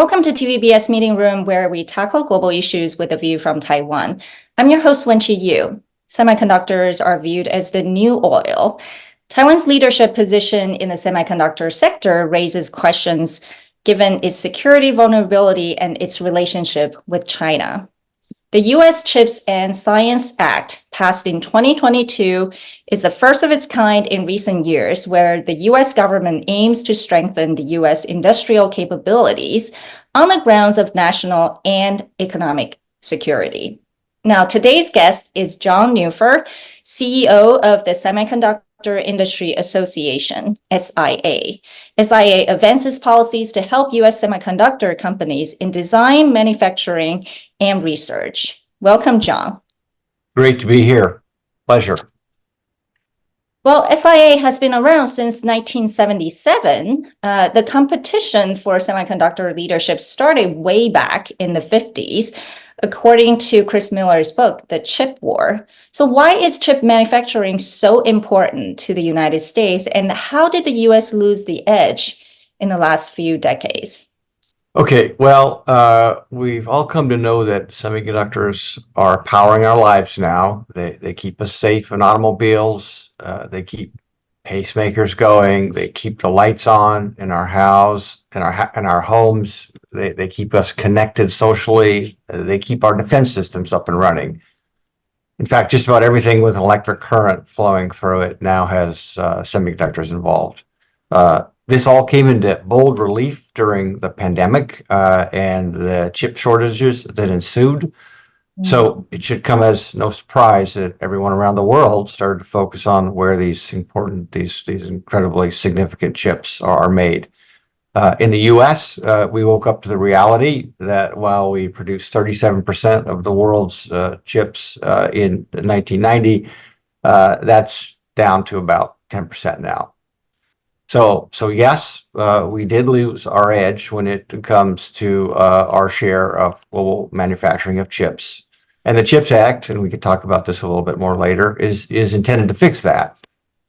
Welcome to TVBS Meeting Room, where we tackle global issues with a view from Taiwan. I'm your host, Wenqi Yu. Semiconductors are viewed as the new oil. Taiwan's leadership position in the semiconductor sector raises questions given its security vulnerability and its relationship with China. The U.S. CHIPS and Science Act, passed in 2022, is the first of its kind in recent years, where the U.S. government aims to strengthen the U.S. industrial capabilities on the grounds of national and economic security. Now, today's guest is John Neuffer, CEO of the Semiconductor Industry Association, SIA. SIA advances policies to help U.S. semiconductor companies in design, manufacturing, and research. Welcome, John. Great to be here. Pleasure. Well, SIA has been around since 1977. The competition for semiconductor leadership started way back in the 50s, according to Chris Miller's book, The Chip War. So why is chip manufacturing so important to the United States, and how did the U.S. lose the edge in the last few decades? Okay, well, we've all come to know that semiconductors are powering our lives now. They keep us safe in automobiles. They keep pacemakers going. They keep the lights on in our house, in our homes. They keep us connected socially. They keep our defense systems up and running. In fact, just about everything with an electric current flowing through it now has semiconductors involved. This all came into bold relief during the pandemic and the chip shortages that ensued. So it should come as no surprise that everyone around the world started to focus on where these incredibly significant chips are made. In the US, we woke up to the reality that while we produced 37% of the world's chips in 1990, that's down to about 10% now. So yes, we did lose our edge when it comes to our share of global manufacturing of chips. And the CHIPS Act, and we could talk about this a little bit more later, is intended to fix that.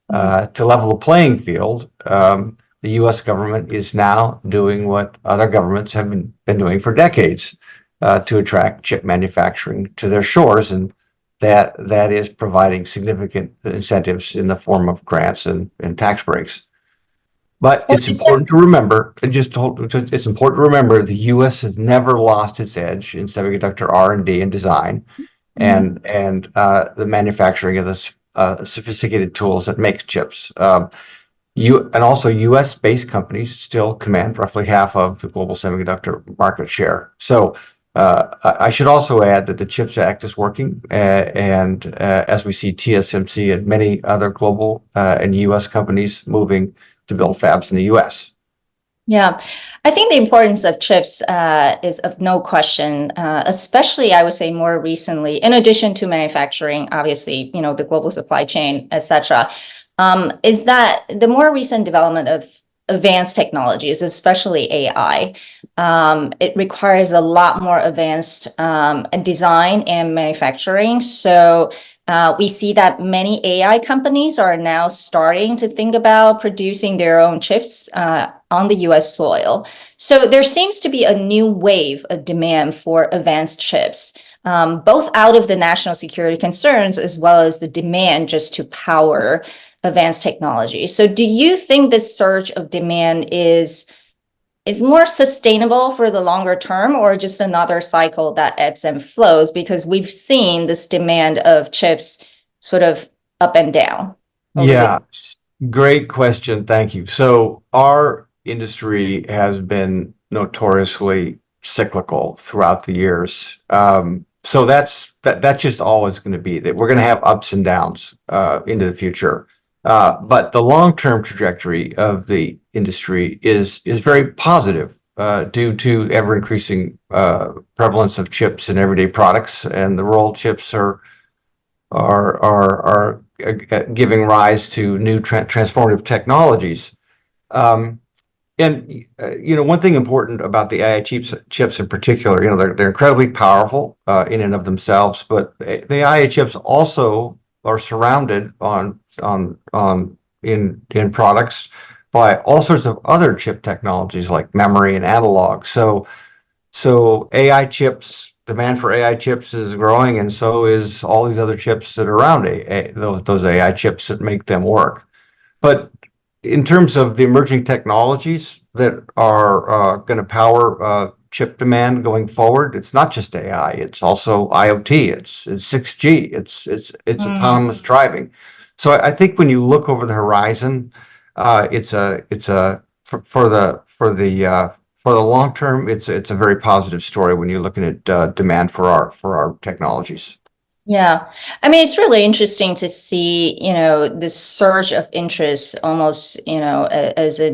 To level the playing field, the U.S. government is now doing what other governments have been doing for decades to attract chip manufacturing to their shores, and that is providing significant incentives in the form of grants and tax breaks. But it's important to remember, it's important to remember the U.S. has never lost its edge in semiconductor R&D and design, and the manufacturing of the sophisticated tools that makes chips. And also U.S.-based companies still command roughly half of the global semiconductor market share. So I should also add that the CHIPS Act is working, and as we see TSMC and many other global and U.S. companies moving to build fabs in the U.S. Yeah, I think the importance of chips is of no question, especially I would say more recently, in addition to manufacturing, obviously, the global supply chain, etc., is that the more recent development of advanced technologies, especially AI, it requires a lot more advanced design and manufacturing. So we see that many AI companies are now starting to think about producing their own chips on the US soil. So there seems to be a new wave of demand for advanced chips, both out of the national security concerns as well as the demand just to power advanced technology. So do you think this surge of demand is more sustainable for the longer term, or just another cycle that ebbs and flows? Because we've seen this demand of chips sort of up and down. Yeah, great question. Thank you. So our industry has been notoriously cyclical throughout the years. So that's just always going to be that we're going to have ups and downs into the future. But the long-term trajectory of the industry is very positive due to ever-increasing prevalence of chips in everyday products, and the role chips are giving rise to new transformative technologies. And one thing important about the AI chips in particular, they're incredibly powerful in and of themselves, but the AI chips also are surrounded in products by all sorts of other chip technologies like memory and analog. So AI chips, demand for AI chips is growing, and so is all these other chips that are around those AI chips that make them work. But in terms of the emerging technologies that are going to power chip demand going forward, it's not just AI. It's also IoT. It's 6G. It's autonomous driving. So I think when you look over the horizon, it's a for the long term, it's a very positive story when you're looking at demand for our technologies. Yeah. I mean, it's really interesting to see, this surge of interest almost, as a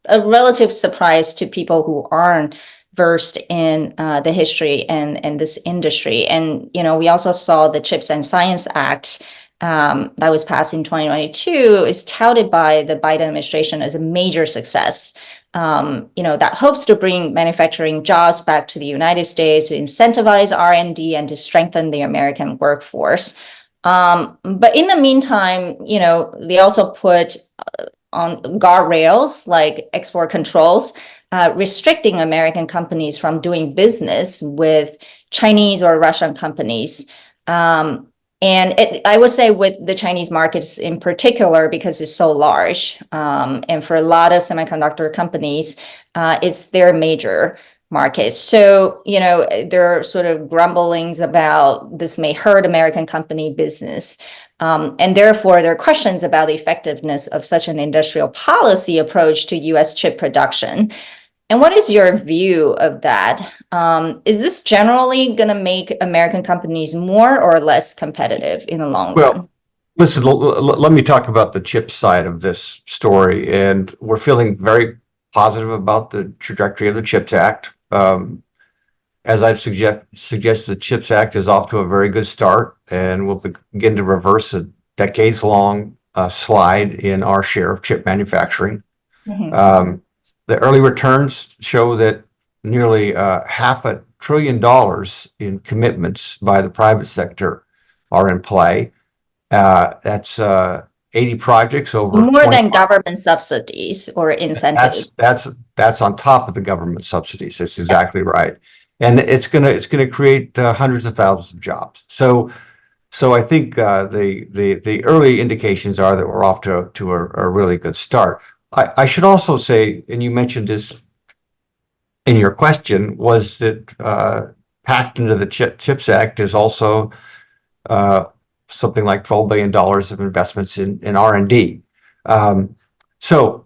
relative surprise to people who aren't versed in the history and this industry. And, we also saw the Chips and Science Act that was passed in 2022 is touted by the Biden administration as a major success. That hopes to bring manufacturing jobs back to the United States, to incentivize R&D, and to strengthen the American workforce. But in the meantime, they also put on guardrails like export controls, restricting American companies from doing business with Chinese or Russian companies. I would say with the Chinese markets in particular, because it's so large, and for a lot of semiconductor companies, it's their major market. So, there are sort of grumblings about this may hurt American company business. And therefore, there are questions about the effectiveness of such an industrial policy approach to US chip production. And what is your view of that? Is this generally going to make American companies more or less competitive in the long run? Well, listen, let me talk about the chip side of this story. And we're feeling very positive about the trajectory of the CHIPS Act. As I've suggested, the CHIPS Act is off to a very good start, and we'll begin to reverse a decades-long slide in our share of chip manufacturing. The early returns show that nearly $500 billion in commitments by the private sector are in play. That's 80 projects over more than government subsidies or incentives. That's on top of the government subsidies. That's exactly right, and it's gonna create hundreds of thousands of jobs. So I think the early indications are that we're off to a really good start. I should also say, and you mentioned this in your question, was that packed into the CHIPS Act is also something like $12 billion of investments in R&D. But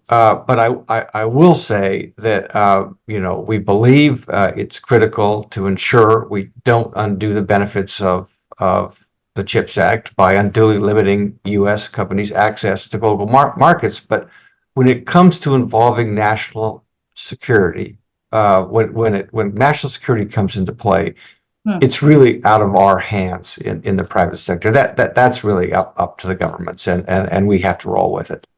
I will say that we believe it's critical to ensure we don't undo the benefits of the CHIPS Act by unduly limiting U.S. companies' access to global markets. But when it comes to involving national security, when national security comes into play, it's really out of our hands in the private sector. That's really up to the governments, and we have to roll with it.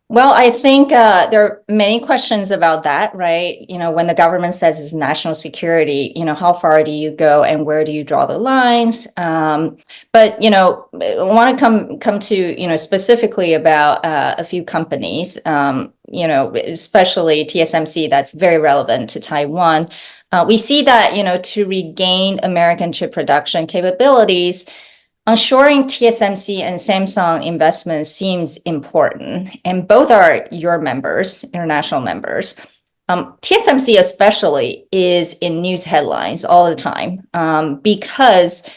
Well, I think there are many questions about that, right? When the government says it's national security, how far do you go and where do you draw the lines? But, I want to come to, specifically about a few companies, especially TSMC, that's very relevant to Taiwan. We see that, to regain American chip production capabilities, ensuring TSMC and Samsung investments seems important, and both are your members, international members. TSMC especially is in news headlines all the time because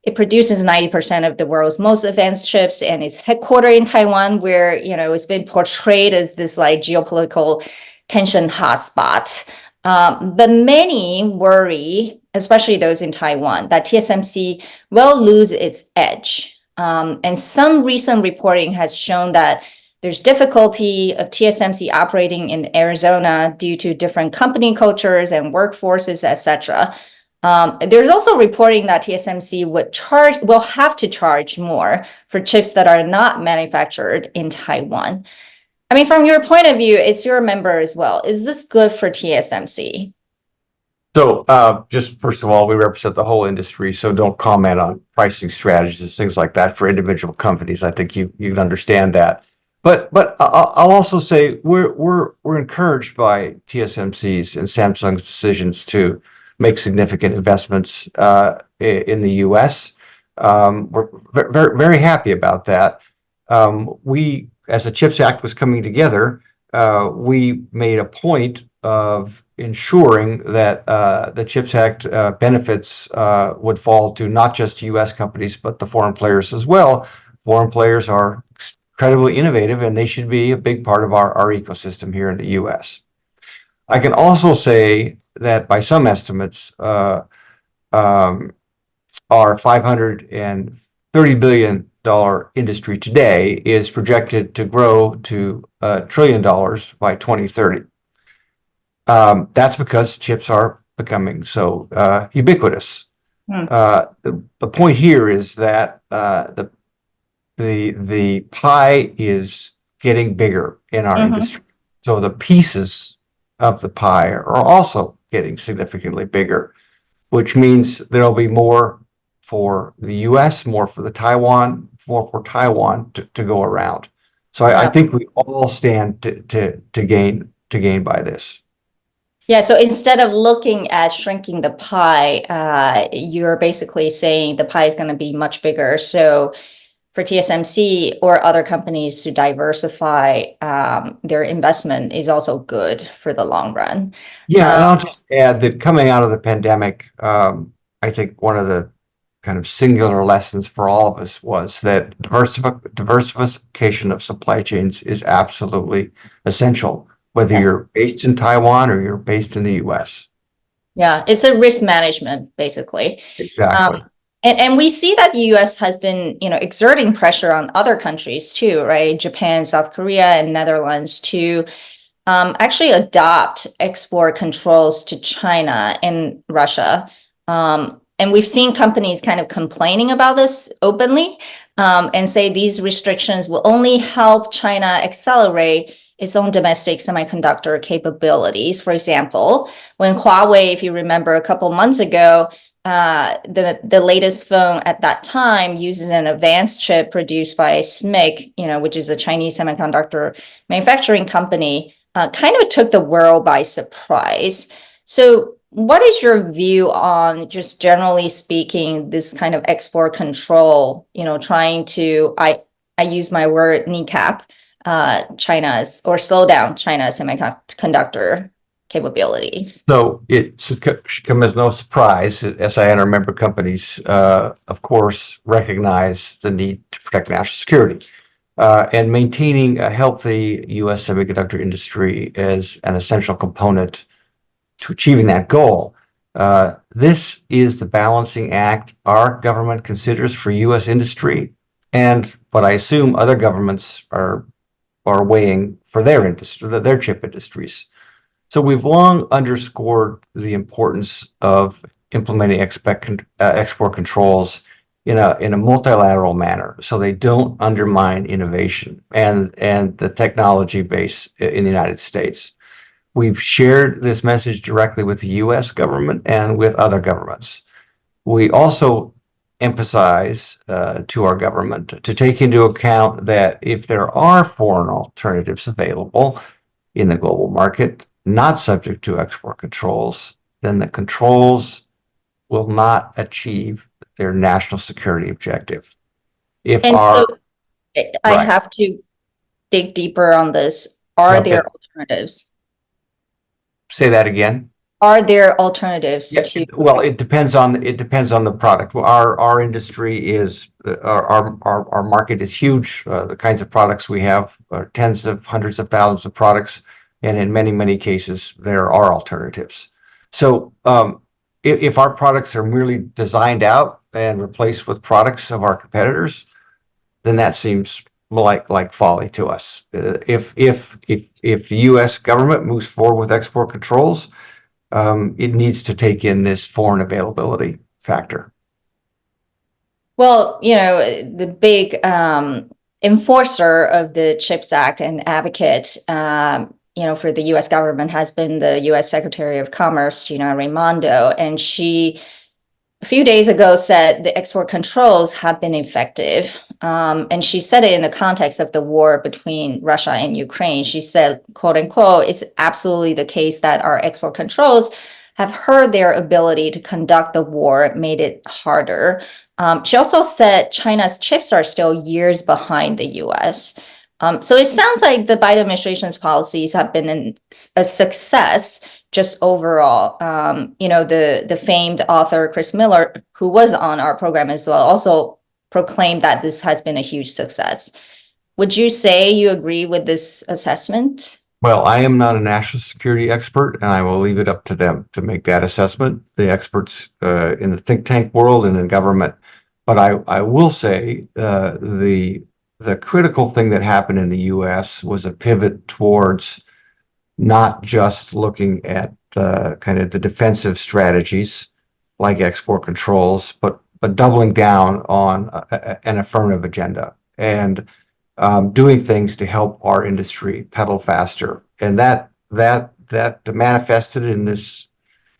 it produces 90% of the world's most advanced chips and is headquartered in Taiwan, where it's been portrayed as this like geopolitical tension hotspot. But many worry, especially those in Taiwan, that TSMC will lose its edge. And some recent reporting has shown that there's difficulty of TSMC operating in Arizona due to different company cultures and workforces, etc. There's also reporting that TSMC will have to charge more for chips that are not manufactured in Taiwan. I mean, from your point of view, it's your member as well. Is this good for TSMC? So just first of all, we represent the whole industry, so don't comment on pricing strategies, things like that for individual companies. I think you'd understand that. But I'll also say we're encouraged by TSMC's and Samsung's decisions to make significant investments in the U.S. We're very happy about that. We, as the CHIPS Act was coming together, we made a point of ensuring that the CHIPS Act benefits would fall to not just U.S. companies, but the foreign players as well. Foreign players are incredibly innovative, and they should be a big part of our ecosystem here in the U.S. I can also say that by some estimates, our $530 billion industry today is projected to grow to $1 trillion by 2030. That's because chips are becoming so ubiquitous. The point here is that the pie is getting bigger in our industry. So the pieces of the pie are also getting significantly bigger, which means there'll be more for the US, more for Taiwan to go around. So I think we all stand to gain by this. Yeah, so instead of looking at shrinking the pie, you're basically saying the pie is going to be much bigger. So for TSMC or other companies to diversify their investment is also good for the long run. Yeah, and I'll just add that coming out of the pandemic, I think one of the kind of singular lessons for all of us was that diversification of supply chains is absolutely essential, whether you're based in Taiwan or you're based in the US. Yeah, it's a risk management, basically. Exactly. And we see that the US has been, exerting pressure on other countries too, right? Japan, South Korea, and Netherlands to actually adopt export controls to China and Russia. And we've seen companies kind of complaining about this openly and say these restrictions will only help China accelerate its own domestic semiconductor capabilities. For example, when Huawei, if you remember a couple months ago, the latest phone at that time uses an advanced chip produced by SMIC, which is a Chinese semiconductor manufacturing company, kind of took the world by surprise. So what is your view on, just generally speaking, this kind of export control, trying to, I use my word, kneecap China's, or slow down China's semiconductor capabilities? So it should come as no surprise that SIN or member companies, of course, recognize the need to protect national security. And maintaining a healthy U.S. semiconductor industry is an essential component to achieving that goal. This is the balancing act our government considers for U.S. industry, and what I assume other governments are weighing for their industry, their chip industries. So we've long underscored the importance of implementing export controls in a multilateral manner, so they don't undermine innovation and the technology base in the United States. We've shared this message directly with the U.S. government and with other governments. We also emphasize to our government to take into account that if there are foreign alternatives available in the global market, not subject to export controls, then the controls will not achieve their national security objective. I have to dig deeper on this. Are there alternatives? Say that again. Are there alternatives to? Well, it depends on the product. Our industry is our market is huge. The kinds of products we have are tens of hundreds of thousands of products, and in many cases there are alternatives. So if our products are merely designed out and replaced with products of our competitors, then that seems like folly to us. If the U.S. government moves forward with export controls, it needs to take in this foreign availability factor. Well, the big enforcer of the CHIPS Act and advocate, for the U.S. government has been the U.S. Secretary of Commerce, Gina Raimondo, and she a few days ago said the export controls have been effective. And she said it in the context of the war between Russia and Ukraine. She said, quote unquote, it's absolutely the case that our export controls have hurt their ability to conduct the war, made it harder. She also said China's chips are still years behind the US. So it sounds like the Biden administration's policies have been a success just overall. The famed author Chris Miller, who was on our program as well, also proclaimed that this has been a huge success. Would you say you agree with this assessment? Well, I am not a national security expert, and I will leave it up to them to make that assessment, the experts in the think tank world and in government. But I will say the critical thing that happened in the U.S. was a pivot towards not just looking at kind of the defensive strategies like export controls, but doubling down on an affirmative agenda and doing things to help our industry pedal faster. And that manifested in this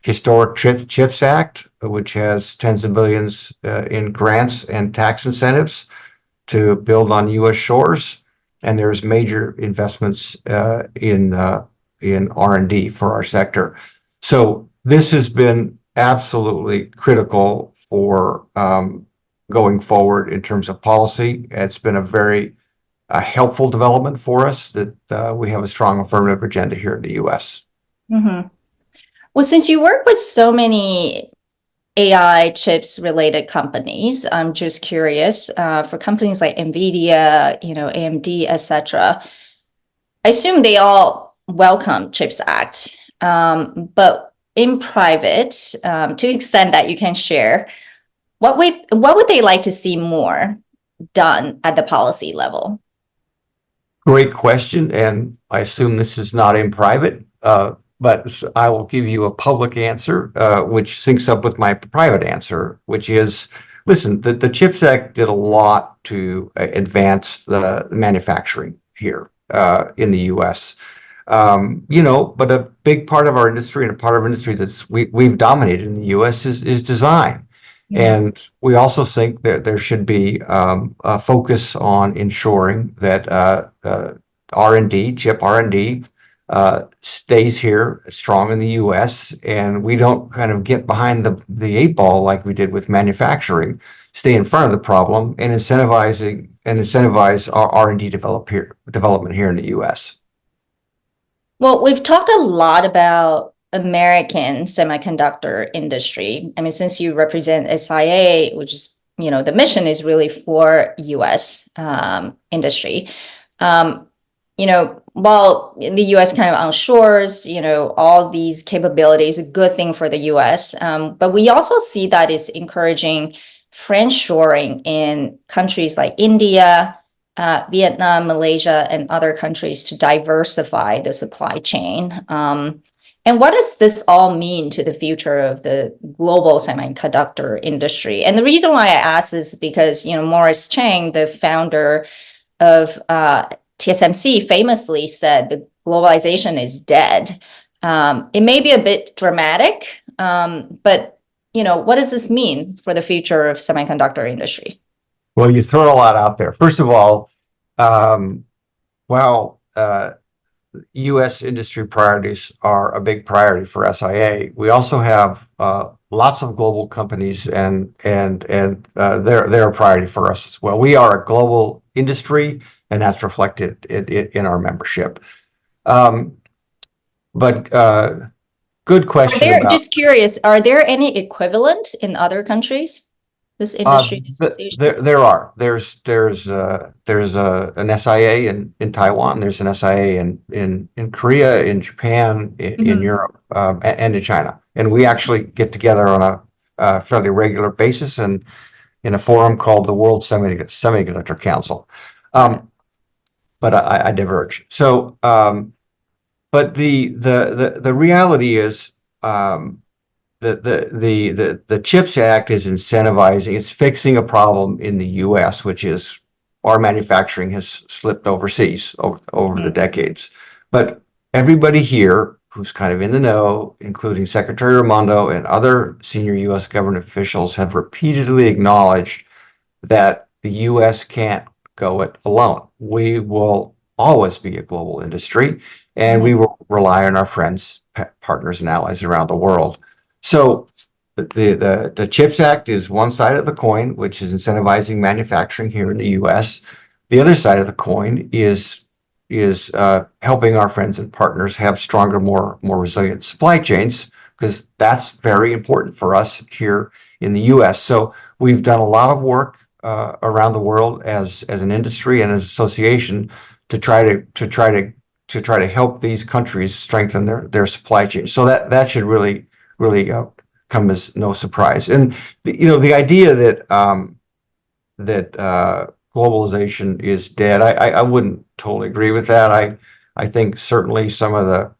historic CHIPS Act, which has tens of billions in grants and tax incentives to build on U.S. shores. And there's major investments in R&D for our sector. So this has been absolutely critical for going forward in terms of policy. It's been a very helpful development for us that we have a strong affirmative agenda here in the U.S. Mm-hmm. Well, since you work with so many AI chips related companies, I'm just curious, for companies like NVIDIA, AMD, etc., I assume they all welcome CHIPS Act, but in private, to the extent that you can share, what would they like to see more done at the policy level? Great question, and I assume this is not in private, but I will give you a public answer, which syncs up with my private answer, which is, listen, the CHIPS Act did a lot to advance the manufacturing here in the U.S. But a big part of our industry and a part of our industry we've dominated in the U.S. is design. And we also think that there should be a focus on ensuring that R&D, chip R&D, stays here strong in the U.S. and we don't kind of get behind the eight ball like we did with manufacturing, stay in front of the problem and incentivize our R&D development here in the U.S. Well, we've talked a lot about American semiconductor industry. I mean, since you represent SIA, which is, the mission is really for US industry. While the US kind of ensures, all these capabilities, a good thing for the US, but we also see that it's encouraging friendshoring in countries like India, Vietnam, Malaysia, and other countries to diversify the supply chain. And what does this all mean to the future of the global semiconductor industry? And the reason why I ask is because, Morris Chang, the founder of TSMC, famously said the globalization is dead. It may be a bit dramatic, but, what does this mean for the future of semiconductor industry? Well, you throw a lot out there. First of all, while U.S. industry priorities are a big priority for SIA, we also have lots of global companies, and they're a priority for us as well. We are a global industry, and that's reflected in our membership. But good question. Just curious, are there any equivalent in other countries? This industry association? There are. There's an SIA in Taiwan. There's an SIA in Korea, in Japan, in Europe, and in China. And we actually get together on a fairly regular basis and in a forum called the World Semiconductor Council. But I diverge. So, but the reality is. The CHIPS Act is incentivizing, it's fixing a problem in the U.S., which is our manufacturing has slipped overseas over the decades. But everybody here who's kind of in the know, including Secretary Raimondo and other senior U.S. government officials, have repeatedly acknowledged that the the U.S. can't go it alone. We will always be a global industry, and we will rely on our friends, partners, and allies around the world. So the CHIPS Act is one side of the coin, which is incentivizing manufacturing here in the U.S. The other side of the coin is helping our friends and partners have stronger, more resilient supply chains, because that's very important for us here in the U.S. So we've done a lot of work around the world as an industry and as an association to try to help these countries strengthen their supply chain. So that should really come as no surprise. And the idea that globalization is dead, I wouldn't totally agree with that. I think certainly some of the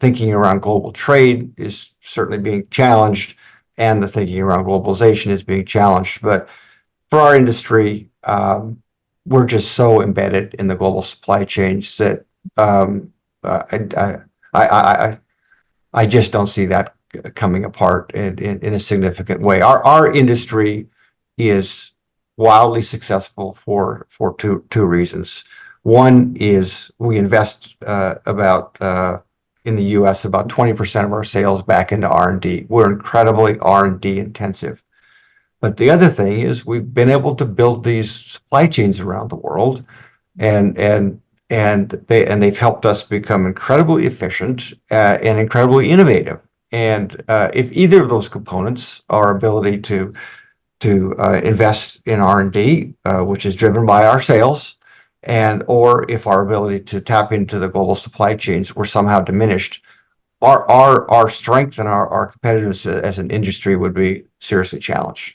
thinking around global trade is certainly being challenged, and the thinking around globalization is being challenged. But for our industry, we're just so embedded in the global supply chains that I just don't see that coming apart in a significant way. Our industry is wildly successful for two reasons. One is we invest in the U.S. about 20% of our sales back into R&D. We're incredibly R&D intensive. But the other thing is we've been able to build these supply chains around the world, and they've helped us become incredibly efficient and incredibly innovative. And if either of those components, our ability to invest in R&D, which is driven by our sales, or if our ability to tap into the global supply chains were somehow diminished, our strength and our competitiveness as an industry would be seriously challenged.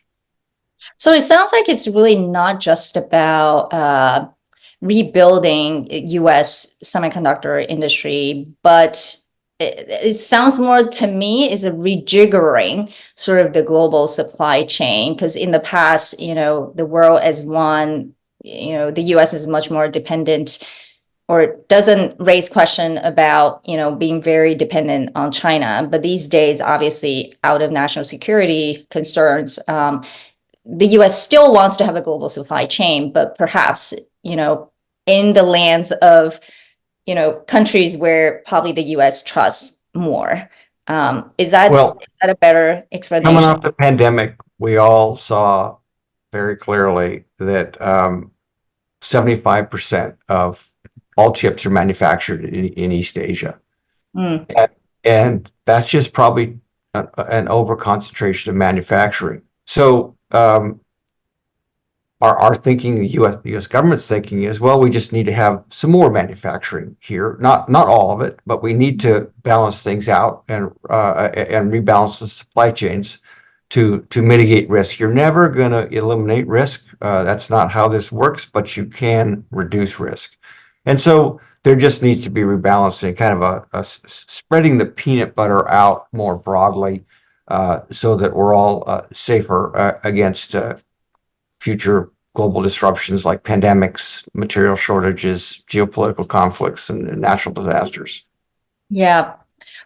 So it sounds like it's really not just about rebuilding U.S. semiconductor industry, but it sounds more to me is a rejiggering sort of the global supply chain, because in the past, the world as one, the U.S. is much more dependent, or doesn't raise question about, being very dependent on China. But these days, obviously, out of national security concerns, the U.S. still wants to have a global supply chain, but perhaps, in the lands of, countries where probably the U.S. trusts more. Is that a better explanation? Coming off the pandemic, we all saw very clearly that 75% of all chips are manufactured in East Asia. And that's just probably an overconcentration of manufacturing. So our thinking, the U.S. government's thinking is, well, we just need to have some more manufacturing here. Not all of it, but we need to balance things out and rebalance the supply chains to mitigate risk. You're never going to eliminate risk. That's not how this works, but you can reduce risk. And so there just needs to be rebalancing, kind of a spreading the peanut butter out more broadly, so that we're all safer against future global disruptions like pandemics, material shortages, geopolitical conflicts, and natural disasters. Yeah.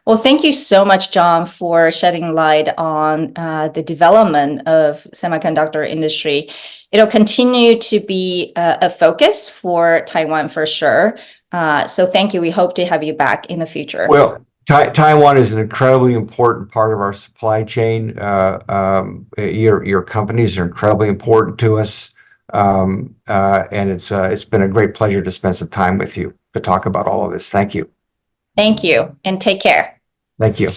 Well, thank you so much, John, for shedding light on the development of semiconductor industry. It'll continue to be a focus for Taiwan for sure. So thank you. We hope to have you back in the future. Well, Taiwan is an incredibly important part of our supply chain. Your companies are incredibly important to us, and it's been a great pleasure to spend some time with you to talk about all of this. Thank you. Thank you, and take care. Thank you.